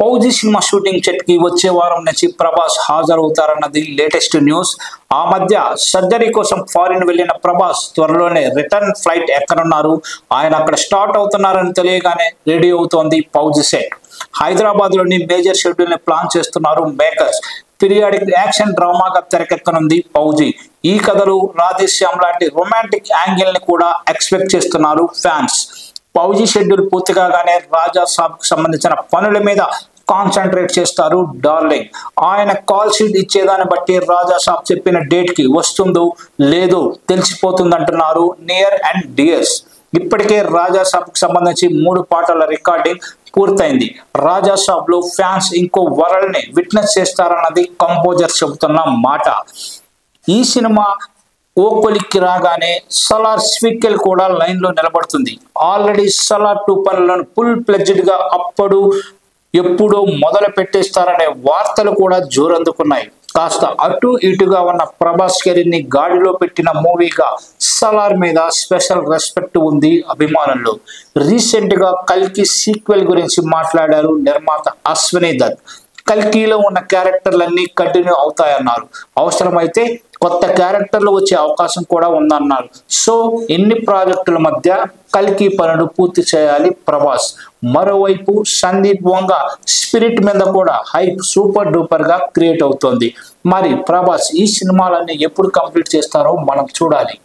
Fauji cinema shooting set కి వచ్చే వారం నుంచి ప్రభాస్ హాజరవుతారన్నది లేటెస్ట్ న్యూస్. ఆ మధ్య సర్జరీ కోసం ఫారిన్ వెళ్లిన ప్రభాస్ త్వరలోనే రిటర్న్ ఫ్లైట్ ఎక్కనున్నారు. ఆయన అక్కడ స్టార్ట్ అవుతున్నారని తెలియగానే రెడీ అవుతోంది ఫౌజీ సెట్. హైదరాబాద్ లోని మేజర్ షెడ్యూల్ ని ప్లాన్ చేస్తున్నారు మేకర్స్. పీరియాడిక్ యాక్షన్ డ్రామాగా తెరకెక్కనుంది ఫౌజీ. ఈ కథలు రాధేశ్యామ్ లాంటి రొమాంటిక్ యాంగిల్ ని కూడా ఎక్స్పెక్ట్ చేస్తున్నారు ఫ్యాన్స్. ఫౌజీ షెడ్యూల్ పూర్తి కాగానే రాజా సాబ్ కు సంబంధించిన పనుల మీద కాన్సన్ట్రేట్ చేస్తారు డార్లింగ్. ఆయన కాల్ షీట్ ఇచ్చేదాన్ని బట్టి రాజా సాబ్ చెప్పిన డేట్ కి వస్తుందో లేదో తెలిసిపోతుందంటున్నారు నియర్ అండ్ డియర్స్. ఇప్పటికే రాజా సాబ్ కు సంబంధించి 3 పాటల రికార్డింగ్ పూర్తయింది. రాజా సాబ్ లో ఫ్యాన్స్ ఇంకో వరల్డ్ ని విట్నెస్ చేస్తారన్నది కంపోజర్ చెబుతున్న మాట. ఈ సినిమా ఓ కొలిక్కి రాగానే సలార్ స్పీకెల్ కూడా లైన్ లో నిలబడుతుంది. ఆల్రెడీ సలార్ 2 పనులను ఫుల్ ప్లెడ్జ్డ్ గా అప్పుడు ఎప్పుడో మొదలు పెట్టేస్తారనే వార్తలు కూడా జోరందుకున్నాయి. కాస్త అటు ఇటుగా ఉన్న ప్రభాస్ కెరీర్ ని గాడిలో పెట్టిన మూవీగా సలార్ మీద స్పెషల్ రెస్పెక్ట్ ఉంది అభిమానుల్లో. రీసెంట్ గా కల్కి సీక్వెల్ గురించి మాట్లాడారు నిర్మాత అశ్విని దత్. కల్కిలో ఉన్న క్యారెక్టర్లన్నీ కంటిన్యూ అవుతాయన్నారు. అవసరమైతే కొత్త క్యారెక్టర్లు వచ్చే అవకాశం కూడా ఉందన్నారు. సో ఎన్ని ప్రాజెక్టుల మధ్య కల్కి పనులు పూర్తి చేయాలి ప్రభాస్. మరోవైపు సందీప్ వంగ స్పిరిట్ మీద కూడా హైప్ సూపర్ డూపర్ గా క్రియేట్ అవుతోంది. మరి ప్రభాస్ ఈ సినిమాలన్నీ ఎప్పుడు కంప్లీట్ చేస్తారో మనం చూడాలి.